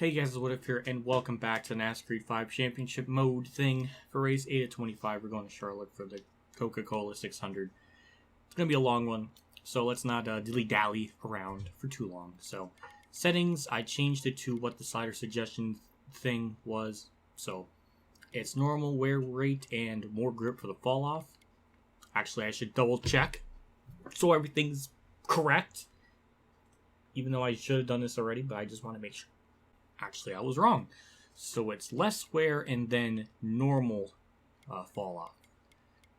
Hey guys, it's WhatiF here, and welcome back to the NASCAR 5 Championship mode thing. For race 8 of 25, we're going to Charlotte for the Coca-Cola 600. It's going to be a long one, so let's not dilly-dally around for too long. So, settings, I changed it to what the slider suggestion thing was. So, it's normal wear rate and more grip for the fall-off. Actually, I should double-check so everything's correct. Even though I should have done this already, but I just want to make sure. Actually, I was wrong. So it's less wear and then normal fall off.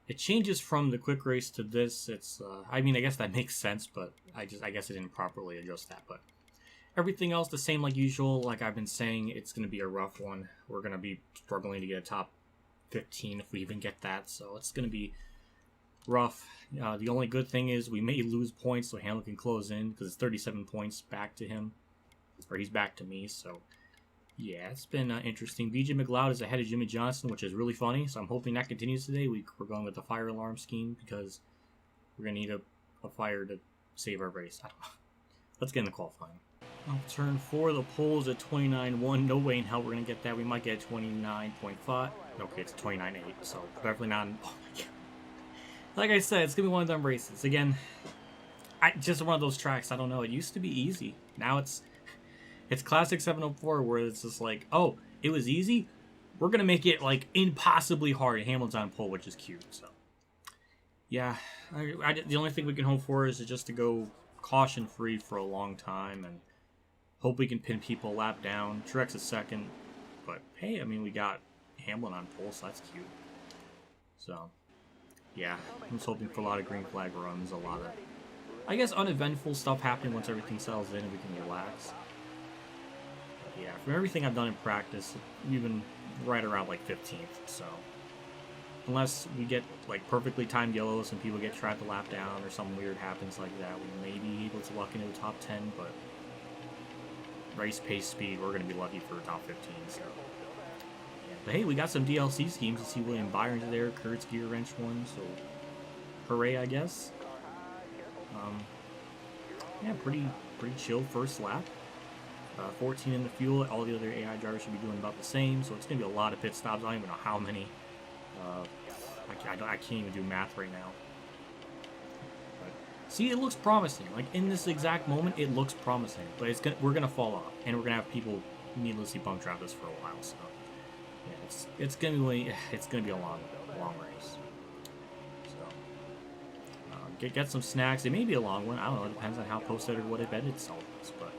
It changes from the quick race to this. It's I guess that makes sense, but I guess I didn't properly adjust that. But everything else the same like usual. Like I've been saying, it's going to be a rough one. We're going to be struggling to get a top 15 if we even get that. So it's going to be rough. The only good thing is we may lose points so Hamlin can close in because it's 37 points back to him. Or he's back to me, so yeah, it's been interesting. BJ McLeod is ahead of Jimmy Johnson, which is really funny, so I'm hoping that continues today. We're going with the fire alarm scheme because we're going to need a fire to save our race. I don't know. Let's get in the qualifying. Turn 4, the pole's at 29.1. No way in hell we're going to get that. We might get 29.5. Okay, it's 29.8, so definitely not. Oh my God. Like I said, it's going to be one of them races. Again, just one of those tracks, I don't know. It used to be easy. Now it's classic 704 where it's just like, oh, it was easy. We're going to make it like impossibly hard. Hamlin's on pole, which is cute. So, yeah, the only thing we can hope for is just to go caution free for a long time and hope we can pin people a lap down. Truex is second. But hey, I mean, we got Hamlin on pole, so that's cute. So, yeah, I'm just hoping for a lot of green flag runs, a lot of, I guess, uneventful stuff happening once everything settles in and we can relax. Yeah, from everything I've done in practice, we've been right around like 15th, so unless we get like perfectly timed yellows and people get trapped to lap down or something weird happens like that, we may be able to luck into the top 10, but race pace speed, we're going to be lucky for the top 15, so yeah. But hey, we got some DLC schemes. You see William Byron's there, Kurt's gear wrench one, so hooray, I guess. Yeah, pretty chill first lap. 14 in the fuel. All the other AI drivers should be doing about the same, so it's going to be a lot of pit stops. I don't even know how many. I can't even do math right now. But, see, it looks promising. Like, in this exact moment, it looks promising. But we're going to fall off, and we're going to have people needlessly bump trap us for a while. So, yeah, it's going to be a long race. So, get some snacks. It may be a long one. I don't know. It depends on how posted or what it itself is, but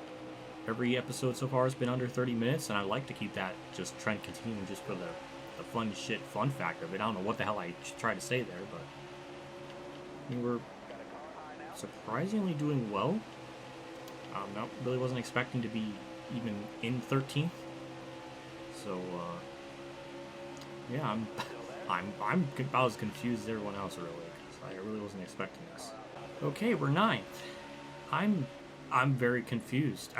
every episode so far has been under 30 minutes, and I like to keep that just trend continuing just for the fun factor of it. I don't know what the hell I tried to say there, but I mean, we're surprisingly doing well. No, really wasn't expecting to be even in 13th. So, yeah, I'm about as confused as everyone else really, because I really wasn't expecting this. Okay, we're 9th. I'm very confused.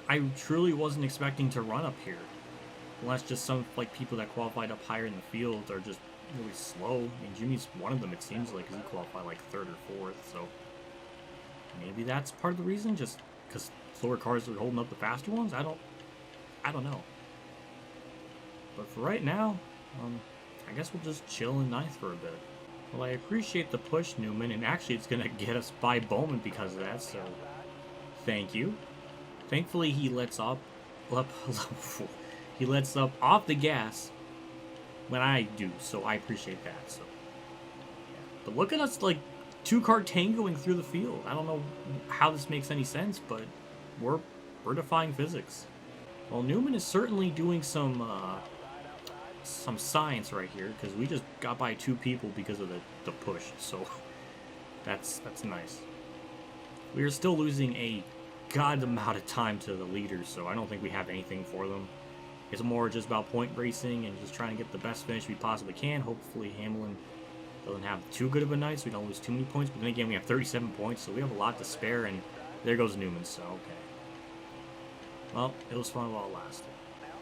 I truly wasn't expecting to run up here. Unless just some like people that qualified up higher in the field are just really slow. I mean, Jimmy's one of them, it seems like, because he qualified like 3rd or 4th, so maybe that's part of the reason, just because slower cars are holding up the faster ones? I don't know. But for right now, I guess we'll just chill in 9th for a bit. Well, I appreciate the push, Newman, and actually it's going to get us by Bowman because of that, so thank you. Thankfully, he lets up off the gas when I do, so I appreciate that. So, yeah. But look at us, like, 2-car tangoing through the field. I don't know how this makes any sense, but we're defying physics. Well, Newman is certainly doing some science right here, because we just got by 2 people because of the push, so that's nice. We are still losing a god amount of time to the leaders, so I don't think we have anything for them. It's more just about point racing and just trying to get the best finish we possibly can. Hopefully Hamlin doesn't have too good of a night so we don't lose too many points, but then again we have 37 points, so we have a lot to spare, and there goes Newman, so okay. Well, it was fun while it lasted.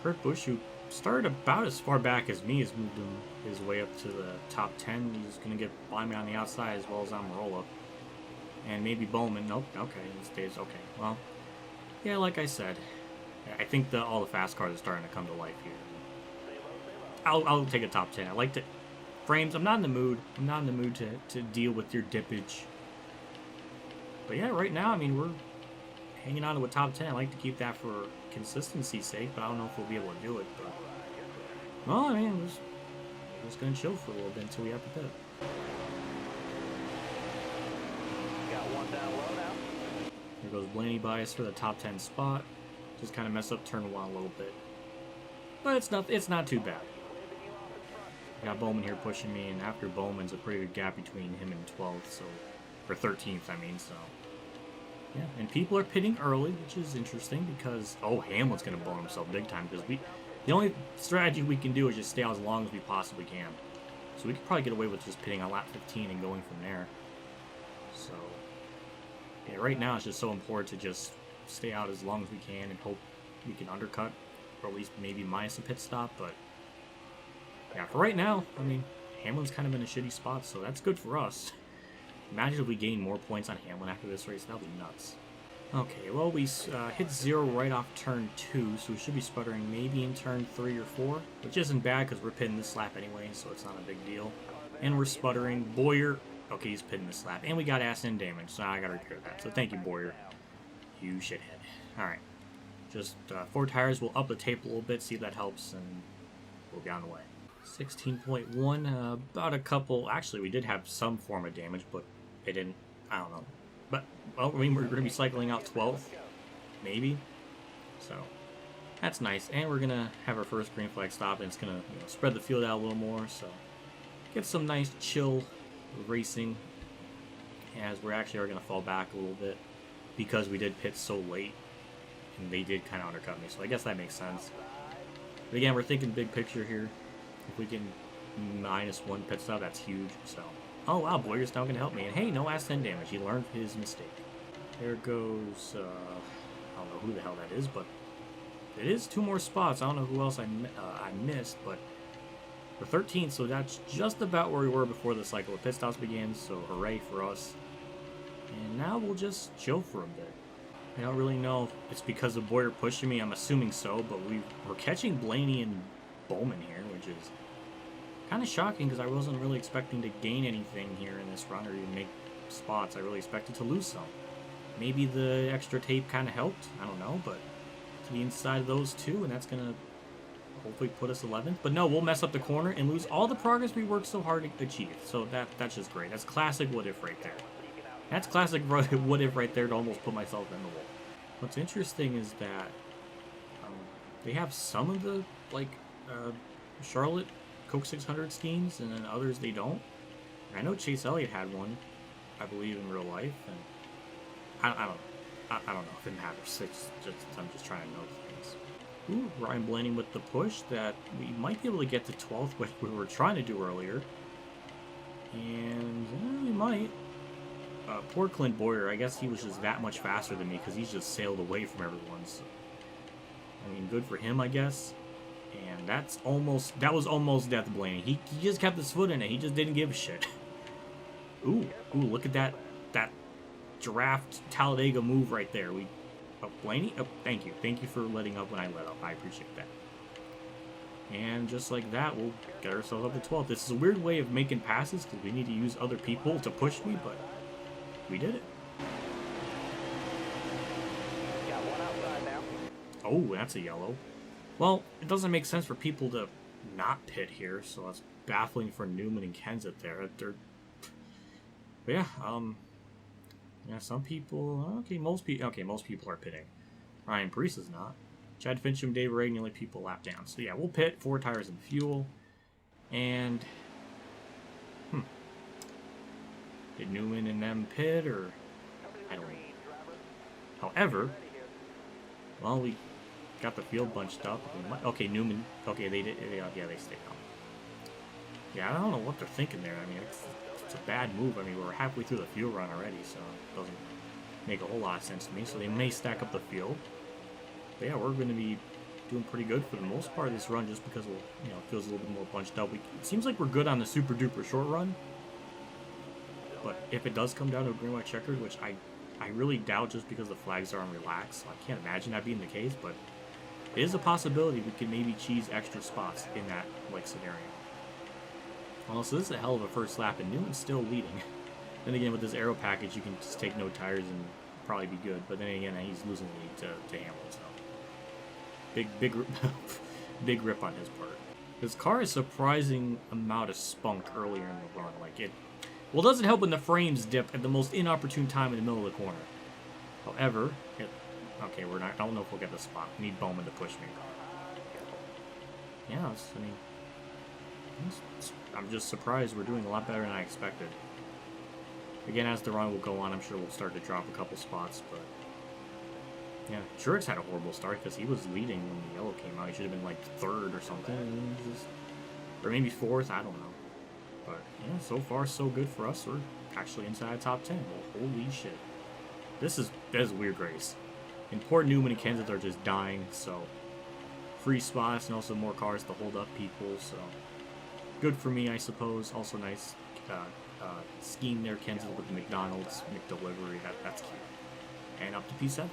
Kurt Busch, who started about as far back as me, has moved his way up to the top 10. He's going to get by me on the outside as well as on the roll-up. And maybe Bowman. Nope. Okay. He stays. Okay. Well, yeah, like I said, I think all the fast cars are starting to come to life here. I'll take a top 10. I like to frames. I'm not in the mood. I'm not in the mood to deal with your dippage. But yeah, right now, I mean, we're hanging on to a top 10. I like to keep that for consistency's sake, but I don't know if we'll be able to do it. But well, I mean, we're just gonna chill for a little bit until we have to pit. Got one down low now. There goes Blaney by us for the top 10 spot. Just kind of mess up turn 1 a little bit, but it's not too bad. I got Bowman here pushing me, and after Bowman's a pretty good gap between him and 12th, so or 13th, I mean. So yeah, and people are pitting early, which is interesting because Hamlin's gonna blow himself big time because the only strategy we can do is just stay out as long as we possibly can. So we could probably get away with just pitting on lap 15 and going from there. So yeah, right now it's just so important to just stay out as long as we can and hope we can undercut, or at least maybe minus a pit stop. But yeah, for right now, I mean, Hamlin's kind of in a shitty spot, so that's good for us. Imagine if we gain more points on Hamlin after this race. That'll be nuts. Okay, well, we hit 0 right off turn 2, so we should be sputtering maybe in turn 3 or 4, which isn't bad because we're pitting this lap anyway, so it's not a big deal. And we're sputtering. Boyer, okay, he's pitting this lap. And we got ass end damage, so I gotta repair that. So thank you, Boyer. You shithead. Alright. Just 4 tires. We'll up the tape a little bit, see if that helps, and we'll be on the way. 16.1, about a couple. Actually, we did have some form of damage, but it didn't. I don't know. But, well, I mean, we're going to be cycling out 12th, maybe. So, that's nice. And we're going to have our first green flag stop, and it's going to spread the field out a little more. So, get some nice, chill racing, as we're actually are going to fall back a little bit because we did pit so late, and they did kind of undercut me. So, I guess that makes sense. But again, we're thinking big picture here. If we can -1 pit stop, that's huge. So, oh wow, Boyer's now going to help me. And hey, no ass end damage. He learned his mistake. There goes, I don't know who the hell that is, but it is 2 more spots. I don't know who else I missed, but we're 13th, so that's just about where we were before the cycle of pit stops began. So hooray for us. And now we'll just chill for a bit. I don't really know if it's because of Boyer pushing me. I'm assuming so, but we're catching Blaney and Bowman here, which is kind of shocking because I wasn't really expecting to gain anything here in this run or even make spots. I really expected to lose some. Maybe the extra tape kind of helped. I don't know, but to the inside of those 2, and that's going to hopefully put us 11th. But no, we'll mess up the corner and lose all the progress we worked so hard to achieve. So that's just great. That's classic what if right there. That's classic what if right there to almost put myself in the wall. What's interesting is that they have some of the, like, Charlotte Coke 600 schemes, and then others they don't. I know Chase Elliott had one, I believe, in real life, and I don't know if it matters. I'm just trying to know things. Ooh, Ryan Blaney with the push that we might be able to get to 12th, which we were trying to do earlier, and we might. Poor Clint Boyer. I guess he was just that much faster than me because he's just sailed away from everyone. So, I mean, good for him, I guess. And that was almost death Blaney. He just kept his foot in it. He just didn't give a shit. Ooh, look at that giraffe Talladega move right there. Blaney? Oh, thank you for letting up when I let up. I appreciate that. And just like that, we'll get ourselves up to 12th. This is a weird way of making passes because we need to use other people to push me, but we did it. Got one outside now. Oh, that's a yellow. Well, it doesn't make sense for people to not pit here, so that's baffling for Newman and Kenseth there. But yeah, some people, most people are pitting. Ryan Preece is not. Chad Fincham, Dave Reagan, the only people lap down. So yeah, we'll pit, 4 tires and fuel. And, did Newman and them pit, or, I don't know. However, well, we got the field bunched up. Okay, Newman. Okay, they did. Yeah, they stayed on. Yeah, I don't know what they're thinking there. I mean, it's a bad move. I mean, we're halfway through the fuel run already, so it doesn't make a whole lot of sense to me. So they may stack up the field. But yeah, we're going to be doing pretty good for the most part of this run, just because it feels a little bit more bunched up. It seems like we're good on the super duper short run. But if it does come down to a green white checkered, which I really doubt, just because the flags are on relaxed, so I can't imagine that being the case. But it is a possibility we could maybe cheese extra spots in that like scenario. Well, so this is a hell of a first lap, and Newman's still leading. Then again, with this aero package, you can just take no tires and probably be good. But then again, he's losing the lead to Hamlin, so big rip on his part. This car has surprising amount of spunk earlier in the run. Like it, well, it doesn't help when the frames dip at the most inopportune time in the middle of the corner. However, okay, we're not. I don't know if we'll get the spot. We need Bowman to push me. Yeah, I mean, I'm just surprised we're doing a lot better than I expected. Again, as the run will go on, I'm sure we'll start to drop a couple spots, but yeah, Truex had a horrible start because he was leading when the yellow came out. He should have been like third or something, or maybe fourth. I don't know. But yeah, so far so good for us. We're actually inside the top 10. Well, holy shit! This is a weird race. And poor Newman and Kenseth are just dying. So free spots and also more cars to hold up people. So good for me, I suppose. Also nice. Scheme there, Kenseth, with the McDonald's McDelivery. That's cute. And up to P7.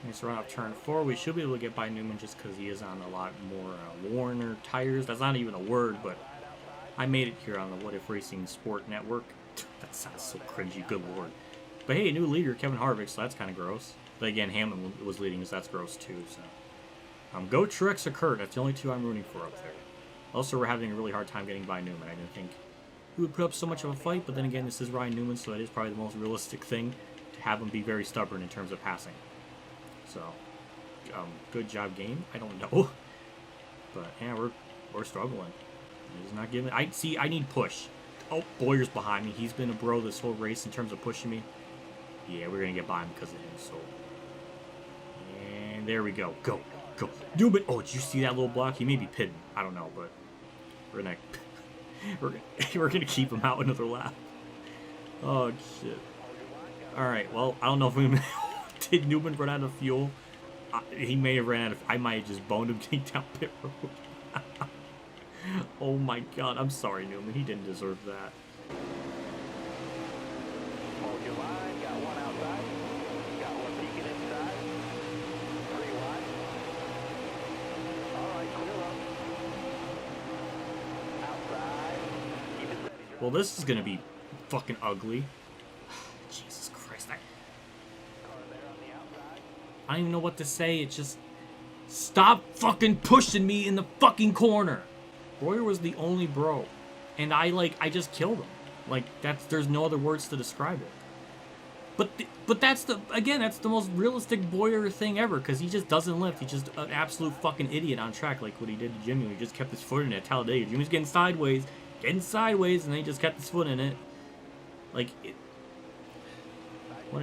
Nice run up turn 4. We should be able to get by Newman just because he is on a lot more Warner tires. That's not even a word, but I made it here on the WhatiFRacing Sport Network. That sounds so cringy, good lord. But hey, a new leader, Kevin Harvick, so that's kind of gross. But again, Hamlin was leading, so that's gross too. So, go Truex or Kurt. That's the only two I'm rooting for up there. Also, we're having a really hard time getting by Newman. I didn't think he would put up so much of a fight, but then again, this is Ryan Newman, so it is probably the most realistic thing to have him be very stubborn in terms of passing. So, good job, game. I don't know, but yeah, we're struggling. He's not giving. I need push. Oh, Boyer's behind me. He's been a bro this whole race in terms of pushing me. Yeah, we're gonna get by him because of him. So, and there we go. Go. Newman. Oh, did you see that little block? He may be pitting. I don't know, but we're gonna. We're gonna keep him out another lap. Oh shit! All right. Well, I don't know if we did. Newman run out of fuel. He may have ran out of. I might have just boned him getting down pit road. Oh my god! I'm sorry, Newman. He didn't deserve that. Hold your line. Got one outside. Got one peeking inside. 3 wide. All right, clear up. Outside. Keep it steady. Well, this is gonna be fucking ugly. Jesus Christ! Car there on the outside. I don't even know what to say. It's just stop fucking pushing me in the fucking corner. Boyer was the only bro, and I just killed him. Like there's no other words to describe it. But that's that's the most realistic Boyer thing ever, because he just doesn't lift. He's just an absolute fucking idiot on track, like what he did to Jimmy. He just kept his foot in it at Talladega. Jimmy's getting sideways, and then he just kept his foot in it. What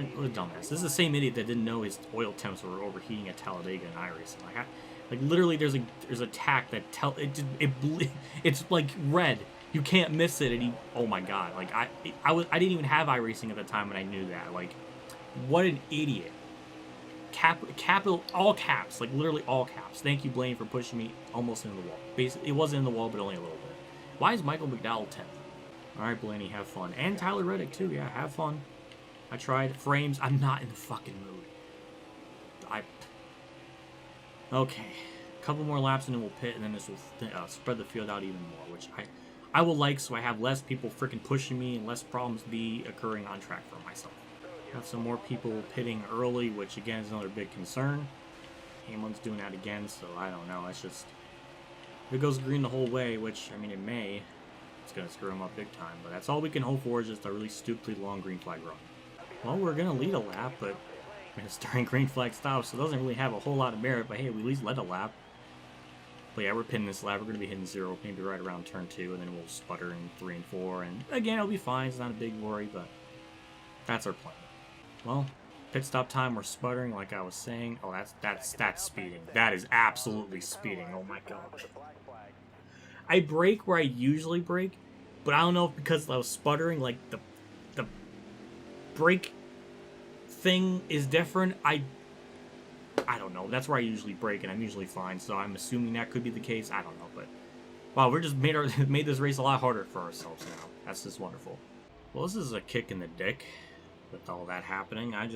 a dumbass. This is the same idiot that didn't know his oil temps were overheating at Talladega and iRacing. Like literally, there's a tack that it's like red. You can't miss it, and he. Oh my god! Like I didn't even have iRacing at the time, and I knew that. Like, what an idiot! Capital all caps, like literally all caps. Thank you, Blaine, for pushing me almost into the wall. Basically, it wasn't in the wall, but only a little bit. Why is Michael McDowell 10th? All right, Blaney, have fun, and Tyler Reddick too. Yeah, have fun. I tried frames. I'm not in the fucking mood. Okay, a couple more laps and then we'll pit, and then this will spread the field out even more, which I will like, so I have less people freaking pushing me and less problems be occurring on track for myself. Have some more people pitting early, which again is another big concern. Hamlin's doing that again, so I don't know. It's just if it goes green the whole way, which I mean it may, it's gonna screw him up big time. But that's all we can hope for, is just a really stupidly long green flag run. Well, we're gonna lead a lap, but it's during green flag stops, so it doesn't really have a whole lot of merit, but hey, we at least led a lap. But yeah, we're pinning this lap. We're going to be hitting 0, maybe right around turn 2, and then we'll sputter in 3 and 4, and again, it'll be fine. It's not a big worry, but that's our plan. Well, pit stop time, we're sputtering, like I was saying. Oh, that's speeding. That is absolutely speeding. Oh my god. I brake where I usually brake, but I don't know if because I was sputtering, like the brake thing is different. I don't know. That's where I usually brake, and I'm usually fine. So I'm assuming that could be the case. I don't know, but wow, we're just made this race a lot harder for ourselves now. That's just wonderful. Well, this is a kick in the dick with all that happening. I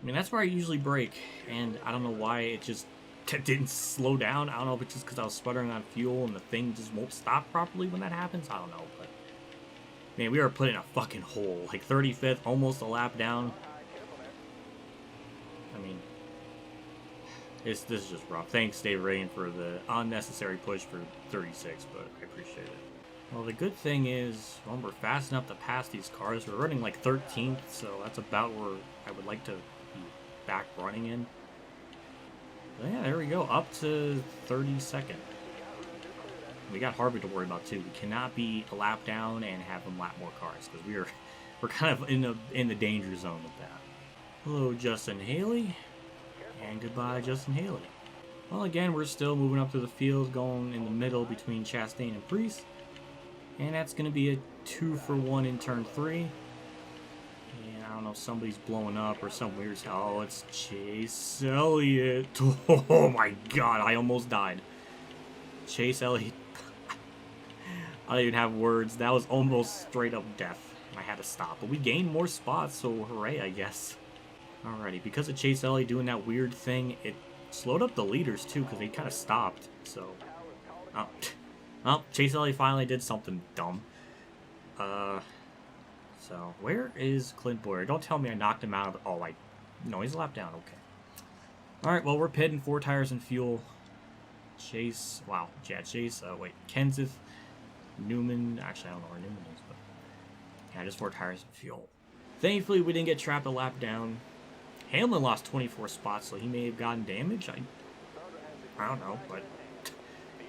mean, that's where I usually brake, and I don't know why it just didn't slow down. I don't know if it's just because I was sputtering on fuel and the thing just won't stop properly when that happens. I don't know, but man, we are put in a fucking hole. Like 35th, almost a lap down. I mean, this is just rough. Thanks, Dave Rain, for the unnecessary push for 36, but I appreciate it. Well, the good thing is, well, we're fast enough to pass these cars. We're running like 13th, so that's about where I would like to be back running in. But yeah, there we go, up to 32nd. We got Harvick to worry about too. We cannot be a lap down and have him lap more cars because we're kind of in the danger zone with that. Hello, Justin Haley, and goodbye, Justin Haley. Well, again, we're still moving up through the field, going in the middle between Chastain and Priest. And that's going to be a 2-for-1 in turn 3. And I don't know if somebody's blowing up or some weird... Oh, it's Chase Elliott. Oh my god, I almost died. Chase Elliott. I don't even have words. That was almost straight up death. I had to stop. But we gained more spots, so hooray, I guess. Alrighty, because of Chase Elliott doing that weird thing, it slowed up the leaders too, because they kind of stopped. So... Oh. Well, Chase Elliott finally did something dumb. So, where is Clint Boyer? Don't tell me I knocked him out of the... Oh, no, he's a lap down. Okay. Alright, well, we're pitting 4 tires and fuel. Chase... Wow. Yeah, Chase. Wait. Kenseth. Newman. Actually, I don't know where Newman is, but... Yeah, just 4 tires and fuel. Thankfully, we didn't get trapped a lap down. Hamlin lost 24 spots, so he may have gotten damage. I don't know, but...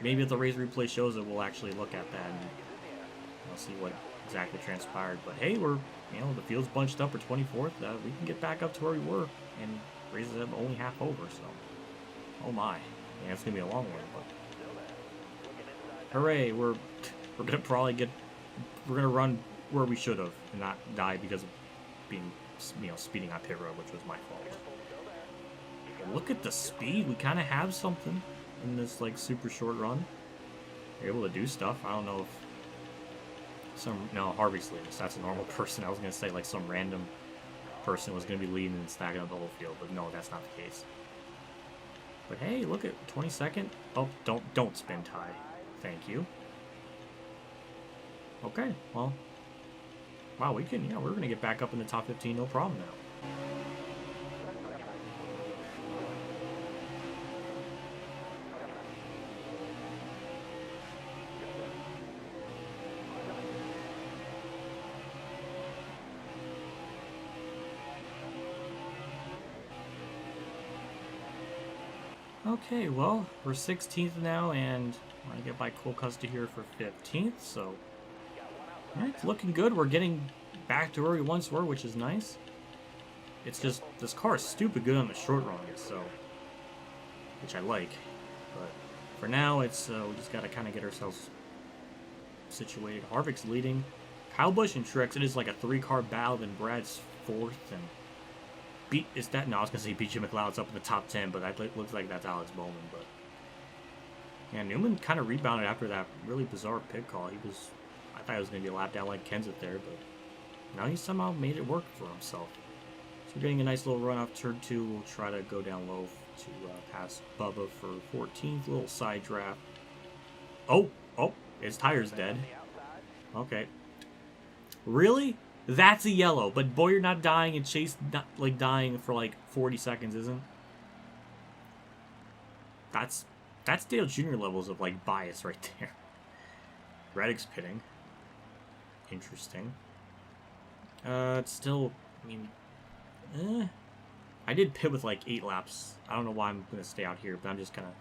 Maybe if the race replay shows it, we'll actually look at that and we'll see what exactly transpired. But hey, we're, the field's bunched up for 24th. We can get back up to where we were, and races have only half over, so. Oh my. Yeah, it's going to be a long one, but. Hooray, we're going to probably we're going to run where we should have and not die because of being, speeding on pit road, which was my fault. Look at the speed. We kind of have something in this like super short run. We're able to do stuff. I don't know if Harvey's leading, so that's a normal person. I was gonna say like some random person was gonna be leading and stacking up the whole field, but no, that's not the case. But hey, look at 22nd. Oh, don't spin tie. Thank you. Okay, well, wow, we're gonna get back up in the top 15, no problem now. Okay, well, we're 16th now, and I'm going to get by Cole Custer here for 15th, so yeah, it's looking good. We're getting back to where we once were, which is nice. It's just, this car is stupid good on the short run, so, which I like. But for now, it's we just got to kind of get ourselves situated. Harvick's leading. Kyle Busch and Truex, it is like a 3-car battle, and Brad's 4th, and I was gonna say BJ McLeod's up in the top 10, but that looks like that's Alex Bowman. But yeah, Newman kind of rebounded after that really bizarre pit call. I thought he was gonna be a lap down like Kenseth there, but now he somehow made it work for himself. So we're getting a nice little run off turn 2. We'll try to go down low to pass Bubba for 14th. Little side draft. Oh, his tire's dead. Okay, really? That's a yellow, but Boyer not dying and Chase not like dying for like 40 seconds, isn't? That's Dale Jr. levels of like bias right there. Reddick's pitting. Interesting. It's still, I mean, I did pit with like 8 laps. I don't know why I'm gonna stay out here, but I'm just kind of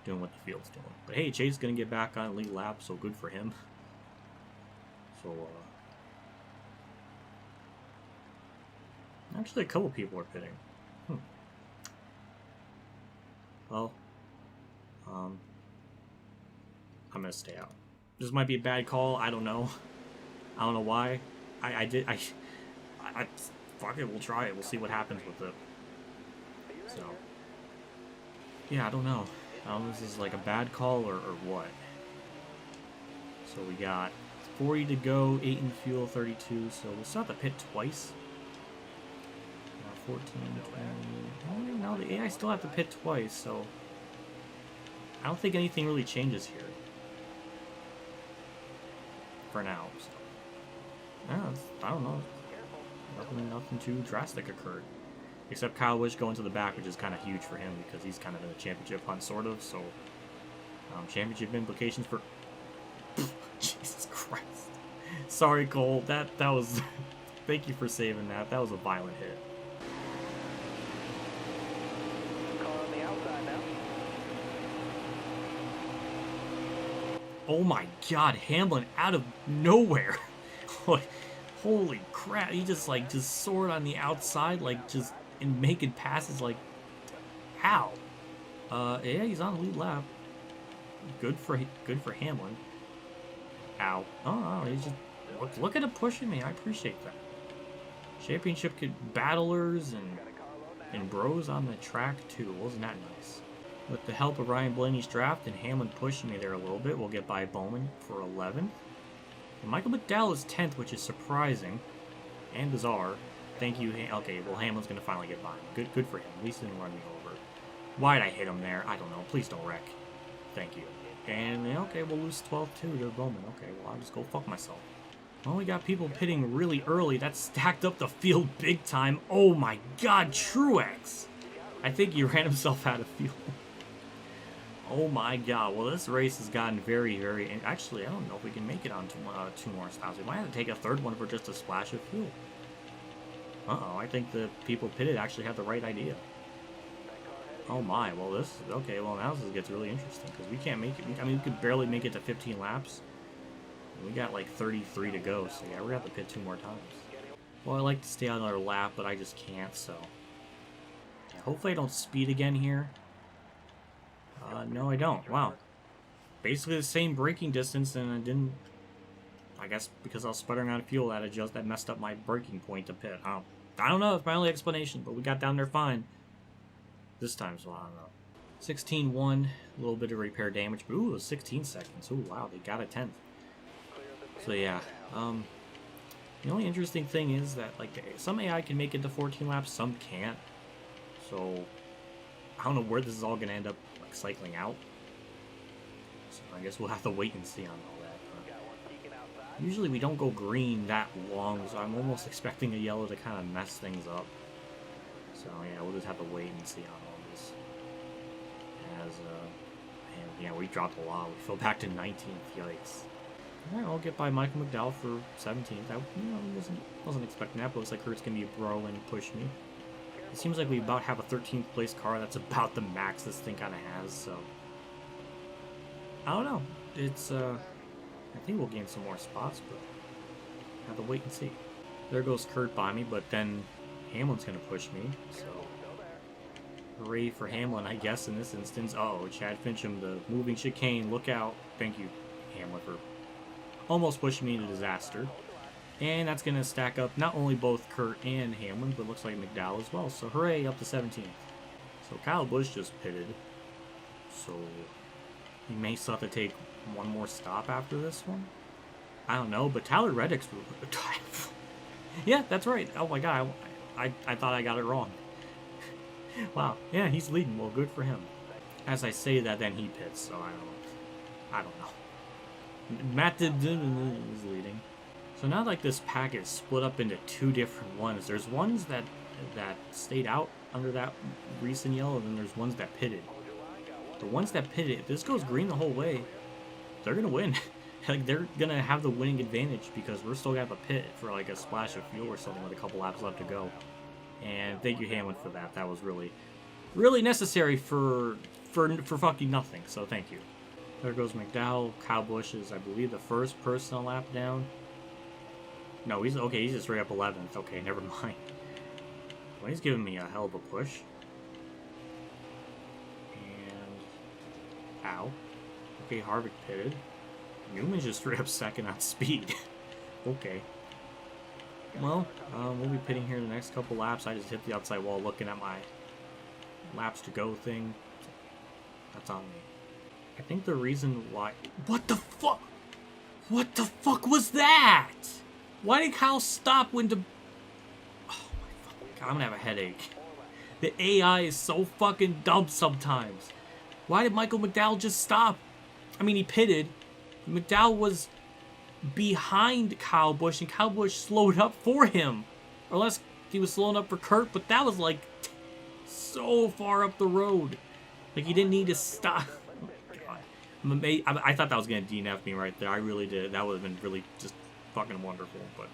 doing what the field's doing. But hey, Chase is gonna get back on lead lap, so good for him. So, actually, a couple people are pitting. Well, I'm gonna stay out. This might be a bad call. I don't know. I don't know why. I fuck it. We'll try it. We'll see what happens with it. So, yeah, I don't know. This is like a bad call or what. So we got 40 to go, 8 in fuel, 32. So we'll start the pit twice. 14, 20. Oh, no, the AI still have to pit twice, so I don't think anything really changes here. For now. So. Yeah, I don't know. Nothing too drastic occurred. Except Kyle Busch going to the back, which is kind of huge for him because he's kind of in a championship hunt, sort of. So, championship implications for... Jesus Christ. Sorry, Cole. That was... Thank you for saving that. That was a violent hit. Car on the outside now. Oh my God, Hamlin out of nowhere. Holy crap, he just soared on the outside, and making passes how? Yeah, he's on the lead lap. Good for Hamlin. Ow. Oh, he's just look at him pushing me. I appreciate that. Championship battlers and bros on the track too. Wasn't that nice? With the help of Ryan Blaney's draft and Hamlin pushing me there a little bit, we'll get by Bowman for 11th. And Michael McDowell is 10th, which is surprising and bizarre. Thank you. Okay, well, Hamlin's going to finally get by me. Good for him. At least he didn't run me over. Why'd I hit him there? I don't know. Please don't wreck. Thank you. And, okay, we'll lose 12-2 to Bowman. Okay, well, I'll just go fuck myself. Well, we got people pitting really early. That stacked up the field big time. Oh, my God, Truex. I think he ran himself out of fuel. Oh my God, well this race has gotten very, actually I don't know if we can make it on two more stops. We might have to take a third one for just a splash of fuel. Uh-oh, I think the people pitted actually had the right idea. Oh my, well okay, well now this gets really interesting because we can't make it, I mean we could barely make it to 15 laps. We got like 33 to go, so yeah, we're gonna have to pit 2 more times. Well, I like to stay on another lap, but I just can't, so. Yeah, hopefully I don't speed again here. No, I don't. Wow. Basically the same braking distance, and I didn't... I guess because I was sputtering out of fuel, that messed up my braking point to pit. I don't know. It's my only explanation, but we got down there fine. This time, so I don't know. 16-1. A little bit of repair damage, but ooh, it was 16 seconds. Ooh, wow, they got a 10th. So yeah, the only interesting thing is that, some AI can make it to 14 laps, some can't. So, I don't know where this is all going to end up, cycling out. So I guess we'll have to wait and see on all that. Usually we don't go green that long, so I'm almost expecting a yellow to kind of mess things up. So yeah, we'll just have to wait and see on all this. And yeah, we dropped a lot. We fell back to 19th. Yikes. Alright, I'll get by Michael McDowell for 17th. I wasn't expecting that, but looks like Kurt's gonna be a bro and push me. It seems like we about have a 13th place car. That's about the max this thing kind of has, so... I don't know. It's, I think we'll gain some more spots, but... have to wait and see. There goes Kurt by me, but then Hamlin's gonna push me, so... Hooray for Hamlin, I guess, in this instance. Uh-oh, Chad Fincham, the moving chicane. Look out. Thank you, Hamlin, for almost pushing me into disaster. And that's going to stack up not only both Kurt and Hamlin, but looks like McDowell as well. So hooray, up to 17th. So Kyle Busch just pitted. So he may still have to take one more stop after this one. I don't know, but Tyler Reddick's... Yeah, that's right. Oh my God, I thought I got it wrong. Wow, yeah, he's leading. Well, good for him. As I say that, then he pits, so I don't know. Matt is leading. So now this pack is split up into 2 different ones. There's ones that stayed out under that recent yellow, and then there's ones that pitted. The ones that pitted, if this goes green the whole way, they're gonna win. They're gonna have the winning advantage because we're still gonna have a pit for a splash of fuel or something with a couple laps left to go. And thank you, Hamlin, for that. That was really, really necessary for fucking nothing. So thank you. There goes McDowell. Kyle Busch is, I believe, the first person a lap down. No, he's okay. He's just right up 11th. Okay, never mind. Well, he's giving me a hell of a push. And ow. Okay, Harvick pitted. Newman's just straight up second on speed. Okay. Well, we'll be pitting here the next couple laps. I just hit the outside wall looking at my laps to go thing. That's on me. I think the reason why... What the fuck? What the fuck was that? Why did Kyle stop when the... Oh my fucking God, I'm gonna have a headache. The AI is so fucking dumb sometimes. Why did Michael McDowell just stop? I mean, he pitted. McDowell was behind Kyle Busch, and Kyle Busch slowed up for him. Or unless he was slowing up for Kurt, but that was like so far up the road. Like, he didn't need to stop. Oh my God. I thought that was going to DNF me right there. I really did. That would have been really just fucking wonderful, but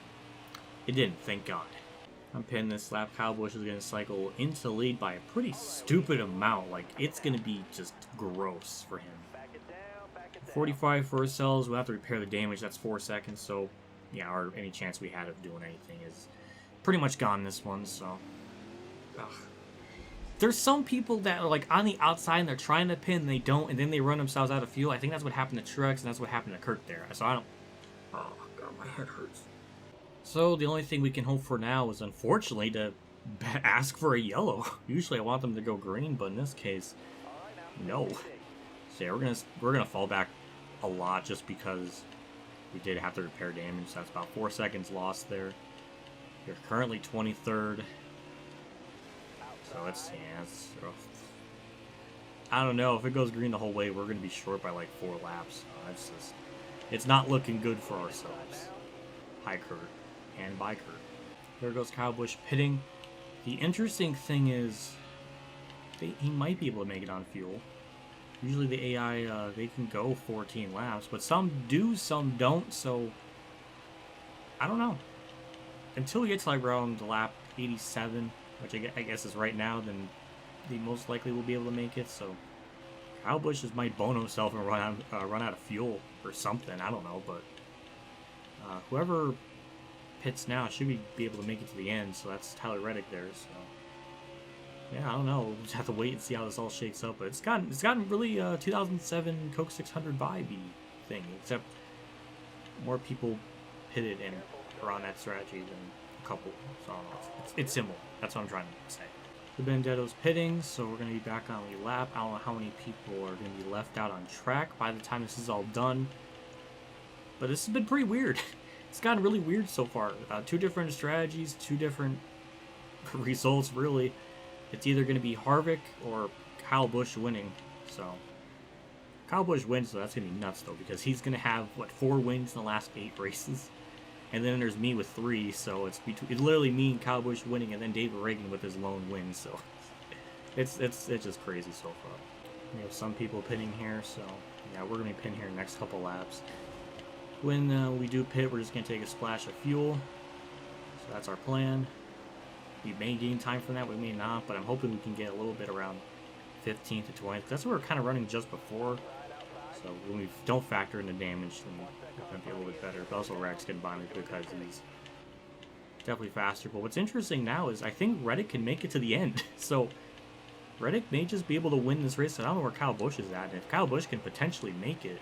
it didn't, thank God. I'm pinning this lap. Kyle Busch is going to cycle into the lead by a pretty stupid amount. Like, it's going to be just gross for him. 45 for ourselves. We'll have to repair the damage. That's 4 seconds. So, yeah, or any chance we had of doing anything is pretty much gone this one. So, ugh. There's some people that are like on the outside and they're trying to pin, and they don't, and then they run themselves out of fuel. I think that's what happened to Truex, and that's what happened to Kurt there. So I don't. Oh God, my head hurts. So the only thing we can hope for now is, unfortunately, to ask for a yellow. Usually I want them to go green, but in this case, no. So yeah, we're gonna fall back a lot just because we did have to repair damage. So that's about 4 seconds lost there. You're currently 23rd. So it's rough. I don't know, if it goes green the whole way, we're gonna be short by like 4 laps. It's not looking good for ourselves. Hi Kurt. And by Kurt. There goes Kyle Busch pitting. The interesting thing is, he might be able to make it on fuel. Usually the AI, they can go 14 laps, but some do, some don't, so I don't know. Until we get to like around lap 87, which I guess is right now, then he most likely will be able to make it, so Kyle Busch just might bone himself and run out of fuel or something, I don't know, but whoever pits now should be able to make it to the end, so that's Tyler Reddick there, so yeah, I don't know, we'll just have to wait and see how this all shakes up, but it's gotten really 2007 Coke 600 vibe-y thing, except more people pitted and are on that strategy than a couple, so I don't know, it's similar, that's what I'm trying to say. The Benedetto's pitting, so we're going to be back on the lap. I don't know how many people are going to be left out on track by the time this is all done. But this has been pretty weird. It's gotten really weird so far. 2 different strategies, 2 different results, really. It's either going to be Harvick or Kyle Busch winning. So, Kyle Busch wins, so that's going to be nuts, though, because he's going to have, 4 wins in the last 8 races. And then there's me with 3, so it's literally me and Kyle Busch winning, and then David Reagan with his lone win. So it's just crazy so far. We have some people pitting here, so yeah, we're gonna be pitting here next couple laps. When we do pit, we're just gonna take a splash of fuel. So that's our plan. We may gain time from that, we may not, but I'm hoping we can get a little bit around 15th to 20th. That's what we were kind of running just before. So when we don't factor in the damage, then it's going to be a little bit better. But also Rex can buy me because he's definitely faster. But what's interesting now is I think Reddick can make it to the end. So Reddick may just be able to win this race. I don't know where Kyle Busch is at. And if Kyle Busch can potentially make it,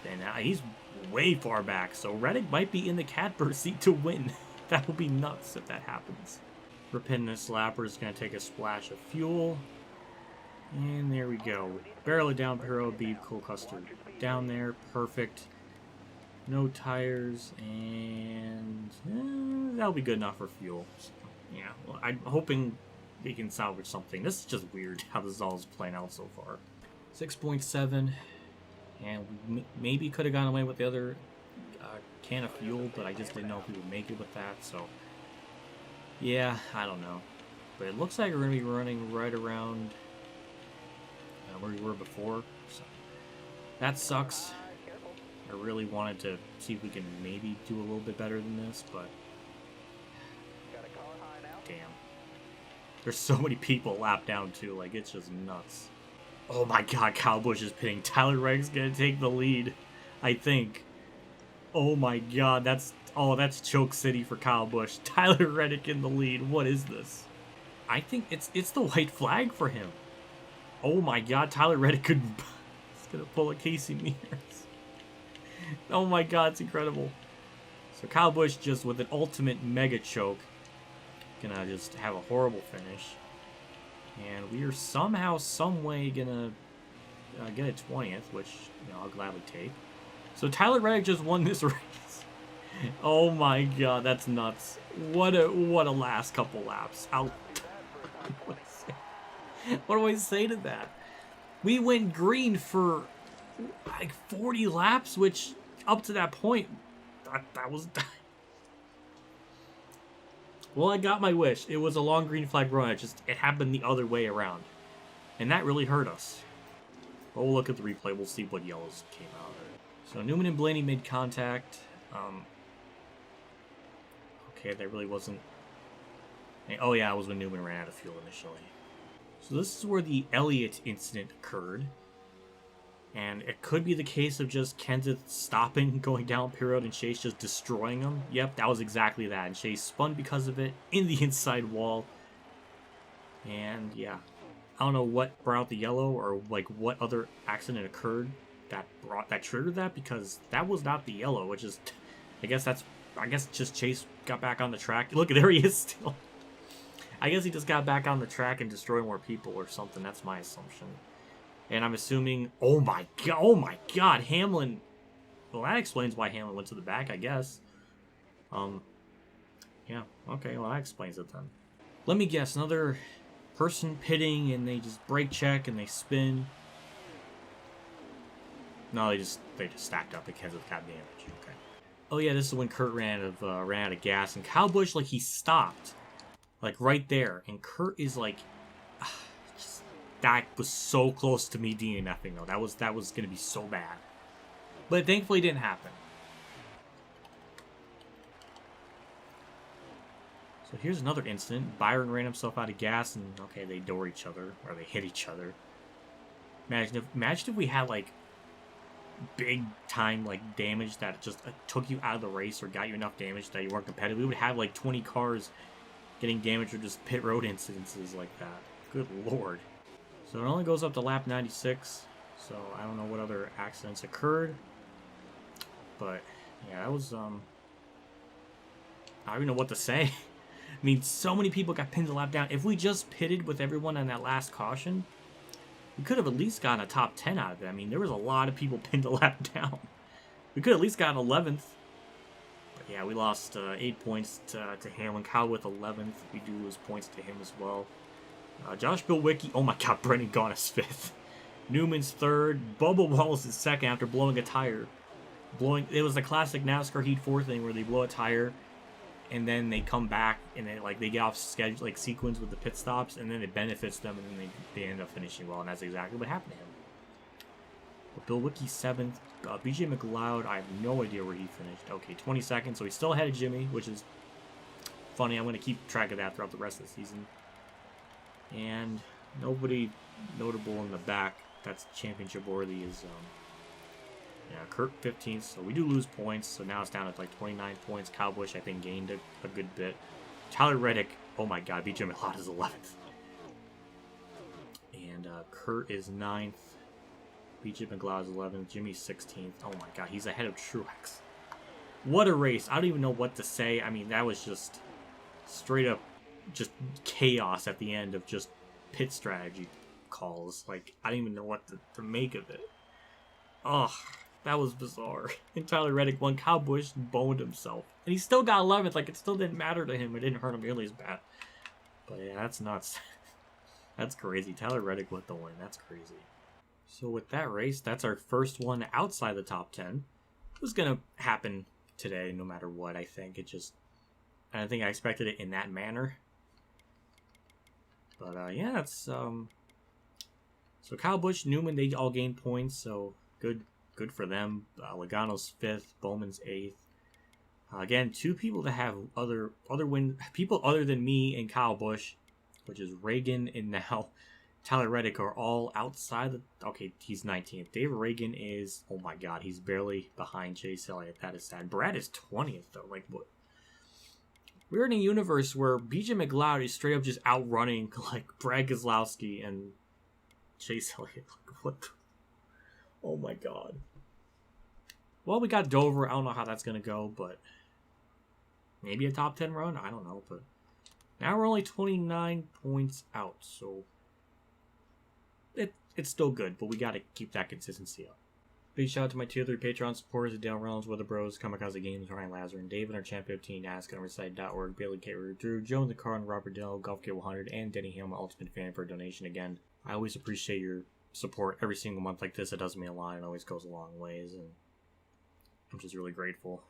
then he's way far back. So Reddick might be in the catbird seat to win. That would be nuts if that happens. We're pinning this lap. We're just going to take a splash of fuel. And there we go. Barrel it down, Pero, Beeb, Cole Custer down there. Perfect. No tires, and that'll be good enough for fuel. So, yeah, well, I'm hoping we can salvage something. This is just weird how this all is playing out so far. 6.7, and we maybe could have gone away with the other can of fuel, but I just didn't know if we would make it with that, so yeah, I don't know. But it looks like we're going to be running right around where we were before, so that sucks. I really wanted to see if we can maybe do a little bit better than this, but damn. There's so many people lapped down too, like it's just nuts. Oh my god, Kyle Busch is pitting. Tyler Redd's gonna take the lead, I think. Oh my god, that's choke city for Kyle Busch. Tyler Reddick in the lead. What is this? I think it's the white flag for him. Oh my god, Tyler Reddick could... He's gonna pull a Casey Mears. Oh my god, it's incredible. So Kyle Busch just with an ultimate mega choke. Gonna just have a horrible finish. And we are somehow, someway gonna get a 20th, which I'll gladly take. So Tyler Reddick just won this race. Oh my god, that's nuts. What a last couple laps. What do I say to that? We went green for like 40 laps, which up to that point, that was... Well, I got my wish. It was a long green flag run. It happened the other way around. And that really hurt us. But we'll look at the replay. We'll see what yellows came out. So Newman and Blaney made contact. Okay, that really wasn't... Oh yeah, it was when Newman ran out of fuel initially. So this is where the Elliott incident occurred. And it could be the case of just Kenseth stopping, going down pit road, and Chase just destroying him. Yep, that was exactly that. And Chase spun because of it in the inside wall. And yeah, I don't know what brought out the yellow or like what other accident occurred that triggered that, because that was not the yellow. Which is, I guess just Chase got back on the track. Look, there he is still. I guess he just got back on the track and destroyed more people or something. That's my assumption. And I'm assuming, oh my god, Hamlin. Well, that explains why Hamlin went to the back, I guess. Yeah, okay, well that explains it then. Let me guess, another person pitting and they just brake check and they spin. No, they just stacked up because of got damage. Okay. Oh yeah, this is when Kurt ran out of gas, and Kyle Busch, like, he stopped, like right there, and Kurt is like. That was so close to me DNFing though. That was gonna be so bad. But thankfully it didn't happen. So here's another incident. Byron ran himself out of gas and okay, they door each other or they hit each other. Imagine if we had like big time like damage that just took you out of the race or got you enough damage that you weren't competitive. We would have like 20 cars getting damaged or just pit road incidences like that. Good lord. So it only goes up to lap 96, so I don't know what other accidents occurred. But, yeah, that was, I don't even know what to say. I mean, so many people got pinned a lap down. If we just pitted with everyone on that last caution, we could have at least gotten a top 10 out of it. I mean, there was a lot of people pinned a lap down. We could have at least gotten 11th. But, yeah, we lost 8 points to Hamlin. Kyle with 11th. We do lose points to him as well. Josh Bilwicki, oh my god, Brendan Gaughan is 5th. Newman's 3rd. Bubba Wallace is 2nd after blowing a tire. It was the classic NASCAR Heat 4 thing where they blow a tire and then they come back and they get off schedule, like sequence with the pit stops, and then it benefits them and then they end up finishing well, and that's exactly what happened to him. But Bilwicki 7th. BJ McLeod, I have no idea where he finished. Okay, 22nd, so he's still ahead of Jimmy, which is funny. I'm going to keep track of that throughout the rest of the season. And nobody notable in the back that's championship worthy is Kurt 15th, so we do lose points, so now it's down to like 29 points. Kyle Busch, I think, gained a good bit. Tyler Reddick, oh my god, BJ McLeod is 11th. And Kurt is 9th. BJ McLeod is 11th. Jimmy's 16th. Oh my god, he's ahead of Truex. What a race. I don't even know what to say. I mean, that was just straight up just chaos at the end of just pit strategy calls. Like, I don't even know what to make of it. Oh, that was bizarre. And Tyler Reddick won. Kyle Busch boned himself. And he still got 11th. Like, it still didn't matter to him. It didn't hurt him nearly as bad. But yeah, that's nuts. That's crazy. Tyler Reddick with the win. That's crazy. So with that race, that's our first one outside the top 10. It was going to happen today no matter what, I think. I don't think I expected it in that manner. But yeah, that's so Kyle Busch, Newman, they all gained points, so good for them. Logano's 5th, Bowman's 8th. Again, 2 people that have other people other than me and Kyle Busch, which is Reagan and now Tyler Reddick, are all outside the... Okay, he's 19th. Dave Reagan is... Oh my god, he's barely behind Chase Elliott. That is sad. Brad is 20th, though. Like, what? We're in a universe where BJ McLeod is straight up just outrunning, like, Brad Keselowski and Chase Elliott. Like, what the... Oh my god. Well, we got Dover. I don't know how that's going to go, but... Maybe a top 10 run? I don't know, but... Now we're only 29 points out, so... It's still good, but we got to keep that consistency up. Big shout out to my tier 3 Patreon supporters: Dale Reynolds, Weather Bros, Kamikazegames, Ronnie Lazzarine, David, our Champ 15, NASCAR, Recite.org, Bailey K. Drew, Joe the Carten, Robert Dell, Golf K 100, and Denny HamlinUltimateFan for a donation again. I always appreciate your support every single month like this. It does me a lot. It always goes a long ways, and I'm just really grateful.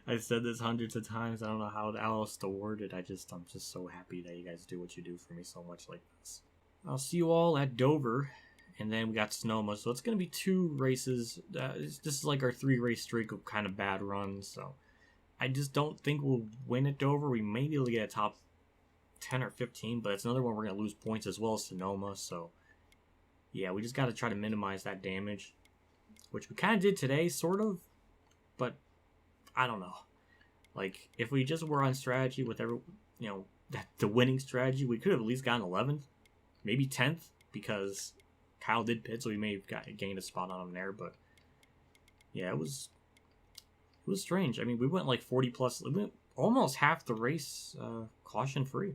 I've said this hundreds of times. I don't know how else to word it. I'm just so happy that you guys do what you do for me so much like this. I'll see you all at Dover, and then we got Sonoma. So it's going to be 2 races. This is like our 3-race streak of kind of bad runs. So I just don't think we'll win at Dover. We may be able to get a top 10 or 15, but it's another one we're going to lose points as well as Sonoma. So yeah, we just got to try to minimize that damage, which we kind of did today, sort of, but I don't know. Like, if we just were on strategy with the winning strategy, we could have at least gotten 11th, maybe 10th, because Kyle did pit, so we may have gained a spot on him there. But yeah, it was strange. I mean, we went like 40 plus, we went almost half the race caution free.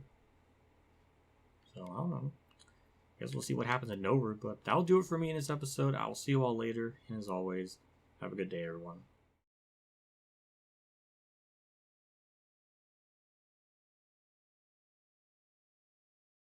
So I don't know. I guess we'll see what happens at Dover, but that'll do it for me in this episode. I will see you all later, and as always, have a good day, everyone.